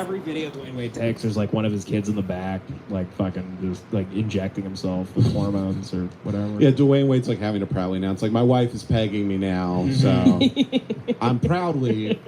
every video Dwayne Wade takes, there's like one of his kids in the back, like fucking just like injecting himself with hormones or whatever. Yeah, Dwayne Wade's like having to proudly announce, like, my wife is pegging me now, so I'm proudly.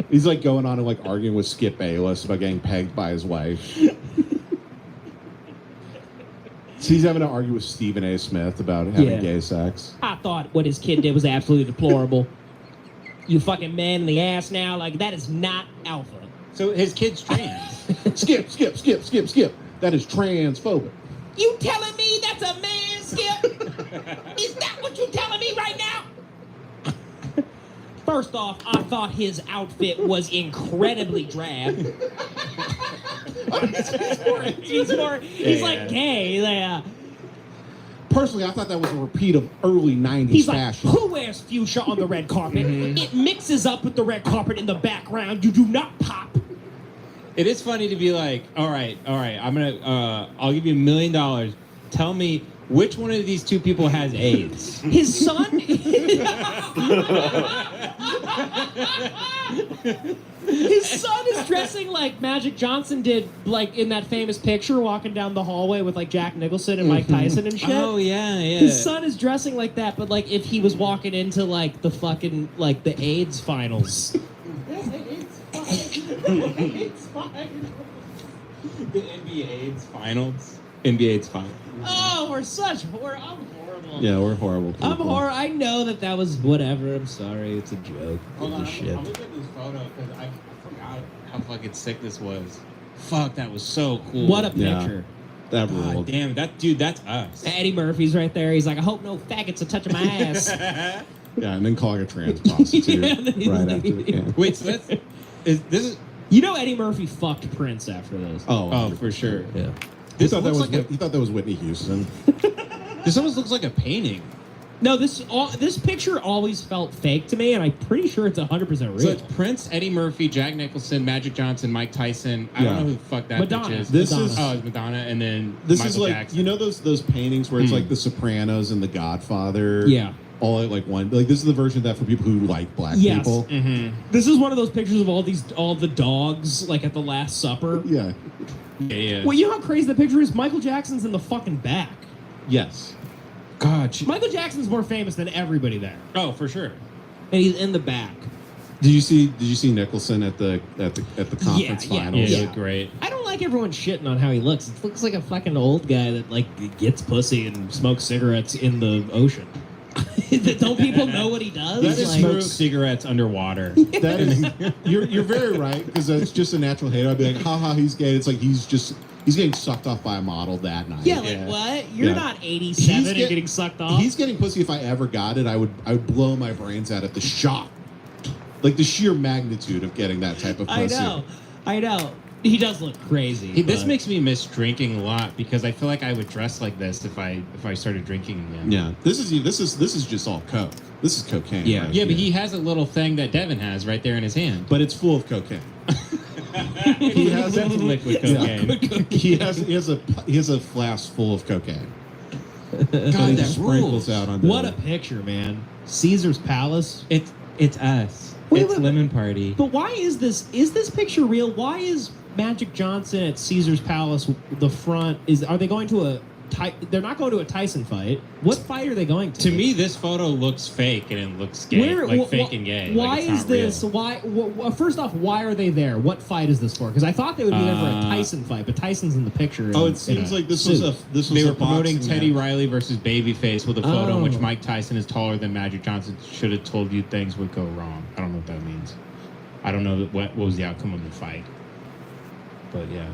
He's like going on and like arguing with Skip Bayless about getting pegged by his wife. So he's having to argue with Stephen A. Smith about having gay sex. I thought what his kid did was absolutely deplorable. You fucking man in the ass now, like that is not alpha. So his kid's trans. Skip. That is transphobic. You telling me that's a man, Skip? Is that what you telling me right now? First off, I thought his outfit was incredibly drab. He's like gay. Yeah. Personally, I thought that was a repeat of early 90s He's like, fashion. who wears fuchsia on the red carpet? It mixes up with the red carpet in the background. You do not pop. It is funny to be like, all right, I'm gonna, I'll give you $1 million. Tell me which one of these two people has AIDS. His son. His son is dressing like Magic Johnson did, like in that famous picture, walking down the hallway with like Jack Nicholson and Mike Tyson and shit. Oh yeah. His son is dressing like that, but like if he was walking into like the fucking like the AIDS finals. The NBA AIDS finals. NBA AIDS finals. Oh, I'm horrible. Yeah, we're horrible people. I'm horrible. I know that was whatever. I'm sorry. It's a joke. Hold on, Shit. I'm looking at this photo because I forgot how fucking sick this was. Fuck, that was so cool. What a Yeah. picture. That God ruled. damn, that's us. Eddie Murphy's right there. He's like, I hope no faggots are touching my ass. Yeah, and then calling a trans prostitute Yeah, then he's right like- after. Yeah. Wait, so this is You know Eddie Murphy fucked Prince after this. oh for sure. Yeah. He This thought, that looks was, like he thought that was Whitney Houston. this almost looks like a painting. No, this picture always felt fake to me, and I'm pretty sure it's 100% real. So it's Prince, Eddie Murphy, Jack Nicholson, Magic Johnson, Mike Tyson. I don't know who the fuck that Madonna. bitch is. This Madonna. is Oh, it's Madonna, and then this Michael is like Jackson. you know those paintings where it's like The Sopranos and The Godfather. Yeah. All at like one. Like this is the version of that for people who like black Yes. people. This is one of those pictures of all the dogs like at the Last Supper. Yeah. Yeah. Well, you know how crazy the picture is? Michael Jackson's in the fucking back. Yes. God. Michael Jackson's more famous than everybody there, Oh, for sure. and he's in the back. Did you see Nicholson at the conference Yeah, finals? Yeah, Yeah. you look great. I don't like everyone shitting on how he looks. It looks like a fucking old guy that like gets pussy and smokes cigarettes in the ocean. Don't people know what he does? He That is just Like- smokes cigarettes underwater. That is, you're very right because it's just a natural hate. I'd be like, haha, he's gay. It's like he's getting sucked off by a model that night. Yeah, like what? You're Yeah. not 87 and get- getting sucked off. He's getting pussy. If I ever got it, I would blow my brains out at the shock, like the sheer magnitude of getting that type of pussy. I know. He does look crazy. This but- makes me miss drinking a lot because I feel like I would dress like this if I started drinking again. Yeah, this is just all coke. This is cocaine. Yeah. right Yeah, but here. he has a little thing that Devin has right there in his hand. but it's full of cocaine. He has that's liquid cocaine. he has a flask full of cocaine. God, He that just sprinkles rules. out on What a picture, man. Caesar's Palace. It's us. Wait, It's wait, Lemon Party. But why is this picture real? Why is Magic Johnson at Caesar's Palace the front? Are they going to they're not going to a Tyson fight. What fight are they going to? To me, this photo looks fake and it looks gay, fake and gay. Why like it's is not this? real. Why? First off, why are they there? What fight is this for? Because I thought they would be there for a Tyson fight, but Tyson's in the picture. Oh, in it seems a like this suit. was They were a promoting boxing Teddy match. Riley versus Babyface with a photo in which Oh. Mike Tyson is taller than Magic Johnson. Should have told you things would go wrong. I don't know what that means. I don't know what was the outcome of the fight. But yeah.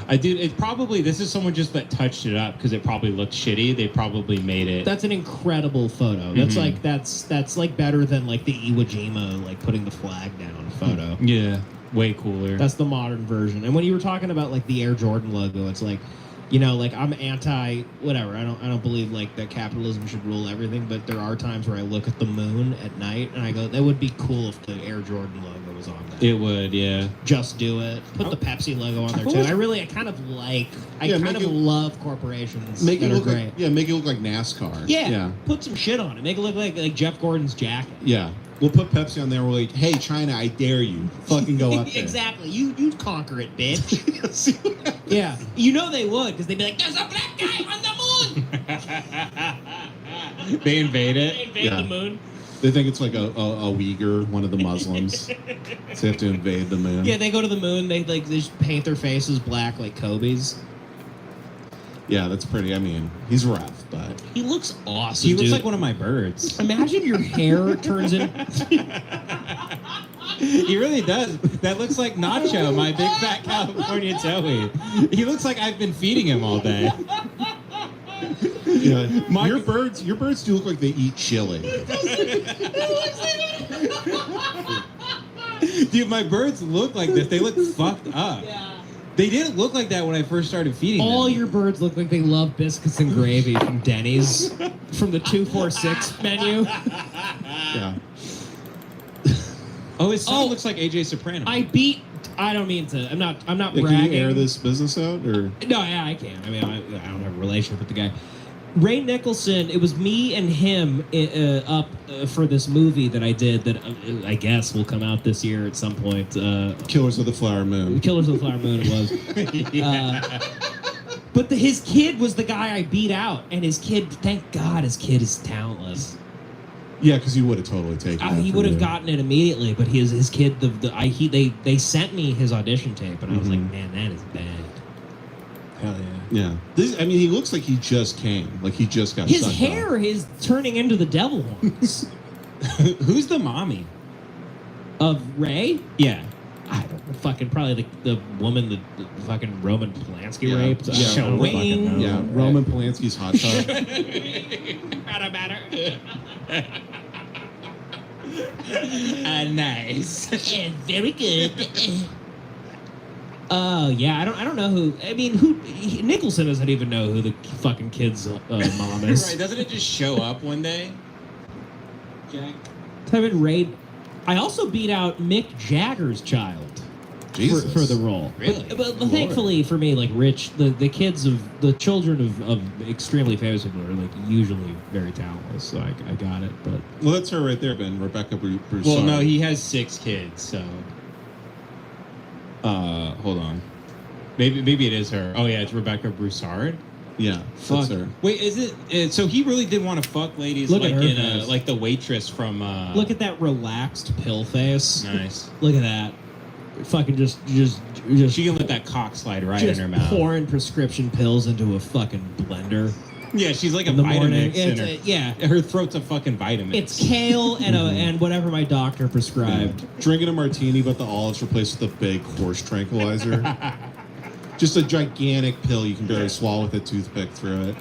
This is someone just that touched it up because it probably looked shitty. They probably made it. That's an incredible photo. That's like that's like better than like the Iwo Jima like putting the flag down photo. Yeah, way cooler. That's the modern version. And when you were talking about like the Air Jordan logo, it's like, you know, like I'm anti whatever. I don't believe like that capitalism should rule everything, but there are times where I look at the moon at night and I go, that would be cool if the Air Jordan logo was on that. It would, yeah. Just do it. Put the Pepsi logo on there too. I kind of love corporations Make that it are look great. make it look like NASCAR. Yeah. Put some shit on it. Make it look like Jeff Gordon's jacket. Yeah. We'll put Pepsi on there. We're like, hey, China, I dare you. Fucking go up there. Exactly. You conquer it, bitch. Yeah. You know they would, because they'd be like, there's a black guy on the moon. They invade They it. invade Yeah. the moon. They think it's like a Uyghur, one of the Muslims. So they have to invade the moon. Yeah, they go to the moon. They just paint their faces black like Kobe's. Yeah, that's pretty. I mean, he's rough, but He looks awesome. He looks dude. like one of my birds. Imagine your hair turns in. He really does. That looks like Nacho, my big fat California Joey. He looks like I've been feeding him all day. yeah, My- your birds do look like they eat chili. Dude, my birds look like this. They look fucked up. They didn't look like that when I first started feeding All them. your birds look like they love biscuits and gravy from Denny's, from the 246 menu. Yeah, Oh, his son Oh. looks like AJ Soprano. I don't mean to. I'm not Like, bragging. can you air this business out or? No, yeah, I can. I mean, I don't have a relationship with the guy. Ray Nicholson. It was me and him up for this movie that I did that I guess will come out this year at some point. Killers of the Flower Moon. Killers of the Flower Moon. It was. But his kid was the guy I beat out, and his kid. Thank God, his kid is talentless. Yeah, because you would have totally taken it. He from would have you. gotten it immediately, but his kid. They sent me his audition tape, and I was like, Mhm. man, that is bad. Hell yeah. Yeah, I mean, he looks like he just came. Like he just got. His sucked hair up. is turning into the devil horns Who's the mommy? of Ray. Yeah. I don't know, fucking probably the woman that fucking Roman Polanski Yeah. raped. Yeah. I don't fucking know. Yeah, Roman Polanski's hot tub. Matter. Nice. Yeah, very good. Oh yeah, I don't know who. I mean, Nicholson doesn't even know who the fucking kid's mom is. Right, doesn't it just show up one day? Jack? Type in Ray. I also beat out Mick Jagger's child. Jesus. For the role. Really? But thankfully for me, like the children of extremely famous people are like usually very talentless. So I got it. But Well, that's her right there, Ben. Rebecca Broussard. Well, no, he has 6 kids, so. Hold on. Maybe it is her. Oh yeah, it's Rebecca Broussard. Yeah, Fuck. that's her. Wait, is it? So he really did want to fuck ladies Look at like her in face. like the waitress from. look at that relaxed pill face. Nice. Look at that. Fucking just She can let that cock slide right just in her mouth. pouring prescription pills into a fucking blender Yeah, she's like a in the morning. Vitamix in It's her. yeah. Her throat's a fucking Vitamix. It's kale and whatever my doctor prescribed. Drinking a martini, but the olives replaced with a big horse tranquilizer. Just a gigantic pill you can barely swallow with a toothpick through it.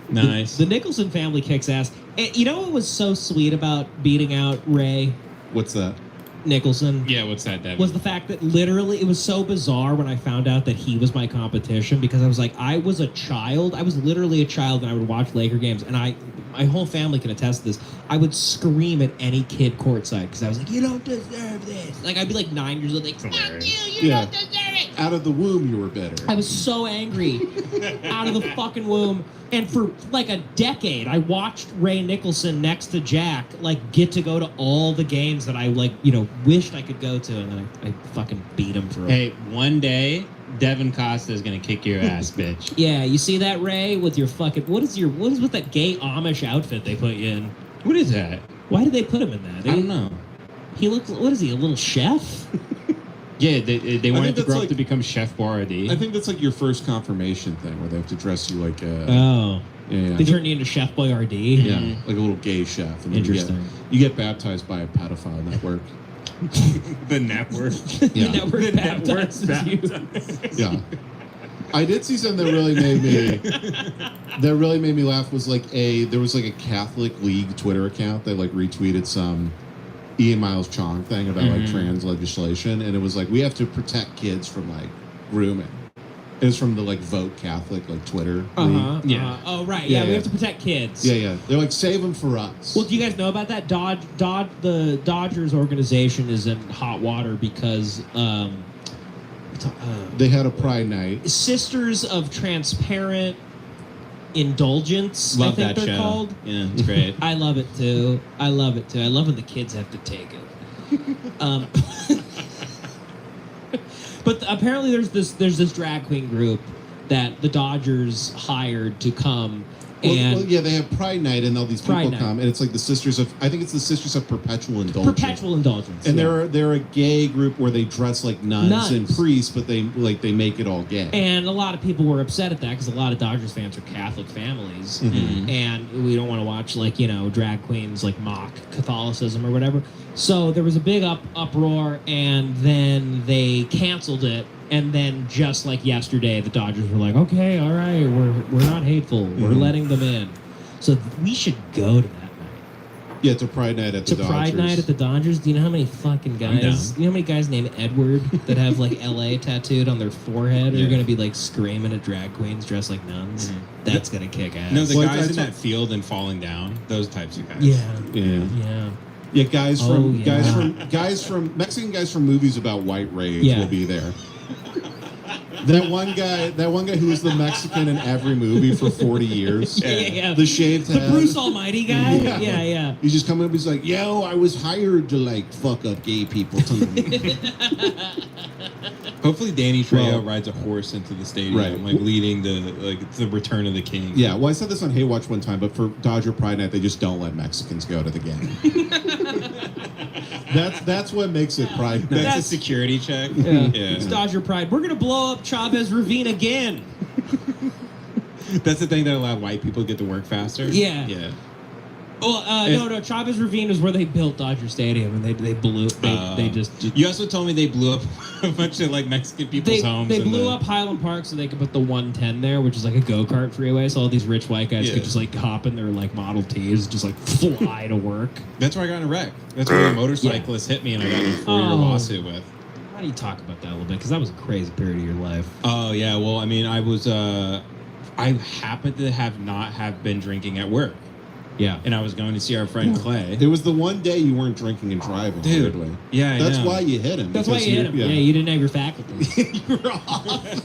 nice. The Nicholson family kicks ass. And you know what was so sweet about beating out Ray What's that? Nicholson? Yeah, what's that, Devin? Was the fact that literally it was so bizarre when I found out that he was my competition, because I was like, I was a child. I was literally a child and I would watch Laker games, and my whole family can attest to this. I would scream at any kid courtside because I was like, you don't deserve this. Like, I'd be like 9 years old, like, fuck you Yeah. don't deserve it. Out of the womb, you were bitter. I was so angry out of the fucking womb. And for like a decade, I watched Ray Nicholson next to Jack, like, get to go to all the games that I, like, wished I could go to. And then I fucking beat him for Hey, one day, Devin Costa is gonna kick your ass, bitch. Yeah, you see that, Ray, with your fucking... What is with that gay Amish outfit they put you in? What is that? Why did they put him in that? I don't know. He looks... What is he, a little chef? Yeah, they wanted to that's grow up like- to become Chef Boyardee. I think that's like your first confirmation thing, where they have to dress you like a Oh. yeah, They turned you into Chef Boyardee? yeah, like a little gay chef. And then Interesting. You get baptized by a pedophile network. the network. Yeah. The network The network baptizes you. Yeah. I did see something that really made me laugh. Was like there was like a Catholic League Twitter account that like retweeted some Ian Miles Chong thing about like trans legislation, and it was like, we have to protect kids from like grooming. It was from the like Vote Catholic like Twitter. Uh-huh. Yeah. Uh-huh. Oh, right. Yeah, Yeah, we yeah. have to protect kids. Yeah. They're like, save them for us. Well, do you guys know about that? The Dodgers organization is in hot water because They had a Pride night. Sisters of Transparent Indulgence. Love I think that they're show. called. Yeah, it's great. I love it too. I love it too. I love when the kids have to take it. But apparently there's this drag queen group that the Dodgers hired to come and yeah, they have Pride Night, and all these people Pride Night. come, and it's like the Sisters of. I think it's the Sisters of Perpetual Indulgence. Perpetual Indulgence. And yeah. they're a gay group where they dress like nuns and Nuns. priests, but they make it all gay. And a lot of people were upset at that because a lot of Dodgers fans are Catholic families, Mhm. and we don't want to watch drag queens mock Catholicism or whatever. So there was a big uproar, and then they canceled it. And then just like yesterday, the Dodgers were like, "Okay, all right, we're not hateful. We're Mhm. letting them in." So we should go to that night. Yeah, to Pride Night at the To Dodgers. Pride Night at the Dodgers. Do you know how many fucking I'm guys? down. You know how many guys named Edward that have LA tattooed on their forehead? Yeah. Are gonna be screaming at drag queens dressed like nuns? Mhm. That's gonna kick ass. No, the Well, guys I in that field and falling down, those types of guys. yeah, Yeah. yeah. Yeah, guys Oh, from yeah. Mexican guys from movies about white rage Yeah. will be there. That one guy who was the Mexican in every movie for 40 years. Yeah. The shaved The head. Bruce Almighty guy. Yeah. Yeah. He's just coming up. He's like, "Yo, I was hired to fuck up gay people tonight." Hopefully, Danny Trejo Well- rides a horse into the stadium, Right. leading the Return of the King. Yeah, well, I said this on Haywatch one time, but for Dodger Pride Night, they just don't let Mexicans go to the game. That's what makes it Pride Night. That's a That's- security check. Yeah. Yeah. It's Dodger Pride. We're gonna blow up Chavez Ravine again. That's the thing that allowed white people to get to work faster. Yeah. Yeah. Well, no. Chavez Ravine is where they built Dodger Stadium, and they blew. They just You also told me they blew up a bunch of Mexican people's homes. They and blew the- up Highland Park so they could put the 110 there, which is a go-kart freeway. So all these rich white guys Yeah. could just hop in their Model Ts, just fly to work. That's where I got in a wreck. That's where a motorcyclist hit me, and I got in a 4-year Oh. lawsuit with. Why do you talk about that a little bit? Because that was a crazy period of your life. Oh yeah, well, I mean, I was I happened to not have been drinking at work, Yeah. and I was going to see our friend Clay. It was the one day you weren't drinking and driving. Dude. weirdly. Yeah, I That's know. why you hit him. That's why because you hit him. Yeah. you didn't have your faculties. you were off.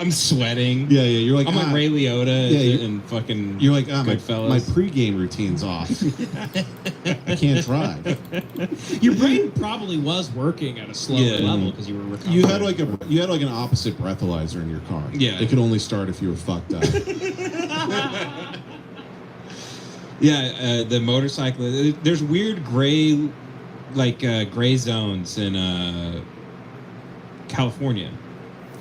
I'm sweating. Yeah, yeah. You're like, I'm like Ray Liotta Yeah, you- and fucking. You're like, my Goodfellas. pregame routine's off. I can't drive. Your brain probably was working at a slower Yeah. level because you were recovering. You had an opposite breathalyzer in your car. Yeah. It could only start if you were fucked up. Yeah, the motorcycle. There's weird gray, gray zones in California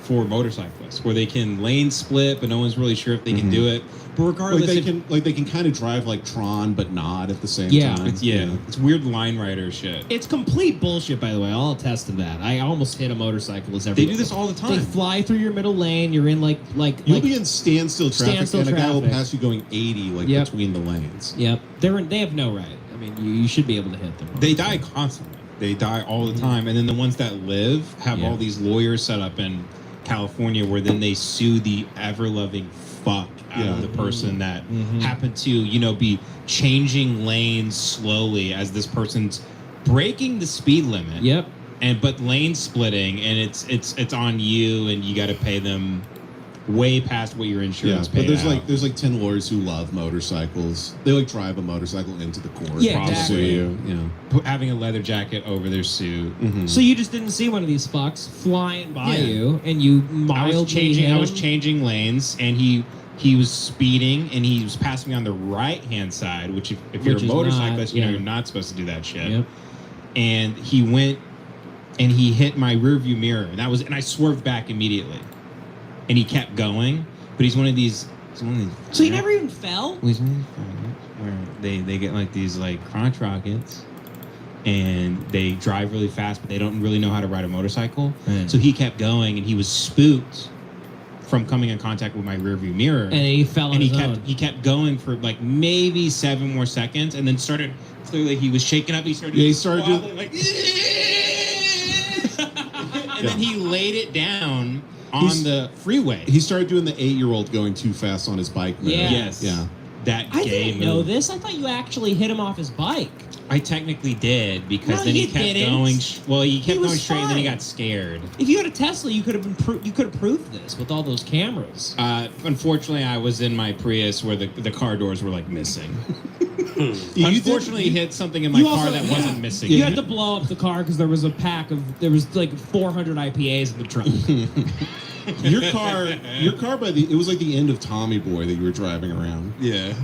for motorcyclists where they can lane split, but no one's really sure if they can Mhm. do it. But regardless, they can kind of drive like Tron, but not at the same Yeah. time. it's weird line rider shit. It's complete bullshit, by the way. I'll attest to that. I almost hit a motorcyclist every They do this all the They time. fly through your middle lane. You're in You'll be in standstill traffic, Standstill and a guy will traffic. pass you going 80 Yep. between the lanes. Yep. They have no right. I mean, you should be able to hit them. They die constantly. They die all the time, and then the ones that live have Yeah. all these lawyers set up in California, where then they sue the ever loving fuck out of Yeah. the person that Mhm. happened to be changing lanes slowly as this person's breaking the speed limit. Yep. But lane splitting, and it's on you, and you got to pay them way past what your Yeah, insurance but paid out. there's 10 lawyers who love motorcycles. They drive a motorcycle into the court. Yeah, to exactly. sue you. Yeah. Having a leather jacket over their suit. Mhm. So you just didn't see one of these fucks flying by Yeah. you, and you I mildly was changing. hit I was him? changing lanes, and he was speeding, and he was passing me on the right hand side. Which, if you're Which a is motorcyclist, not- yeah. you're not supposed to do that shit. Yep. And he went, and he hit my rearview mirror, and I swerved back immediately, and he kept going. But he's one of these. So you never even fell? He's one of these fighters where they get these crotch rockets. And they drive really fast, but they don't really know how to ride a motorcycle. Right. So he kept going, and he was spooked from coming in contact with my rearview mirror. And he fell on And his own. he kept going for maybe 7 more seconds, and then started clearly he was shaking up. He started Yeah, he started doing- wobbling, and then he laid it down on He's- the freeway. He started doing the 8-year-old going too fast on his bike. move. Yeah. Yes. Yeah. That I gay didn't know move. this. I thought you actually hit him off his bike. I technically did because No, then he you kept didn't. going. Well, he kept was going straight, and then he fine. got scared. If you had a Tesla, you could have you could have proved this with all those cameras. Unfortunately, I was in my Prius where the car doors were like missing. You Unfortunately, did- hit something in my You car also- that yeah. wasn't missing. You had to blow up the car because there was like 400 IPAs in the trunk. your car it was like the end of Tommy Boy that you were driving around. Yeah.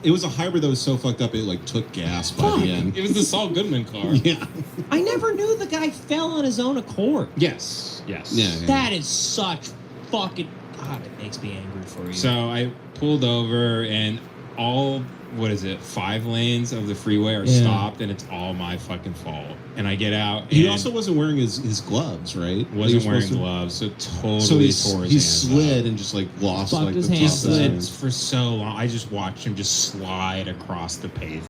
It was a hybrid that was so fucked up it like took gas by Fuck. the end. It was the Saul Goodman car. Yeah. I never knew the guy fell on his own accord. Yes. Yes. Yeah. That is such fucking. God, it makes me angry for you. So I pulled over, and all 5 lanes of the freeway are Yeah. stopped, and it's all my fucking fault. And I get out. He and also wasn't wearing his gloves, right? wasn't He wearing supposed to- gloves, so totally So tore he his slid hands out. and just like lost Fucked like his the top hands of his up. Slid hands. for so long. I just watched him just slide across the pavement.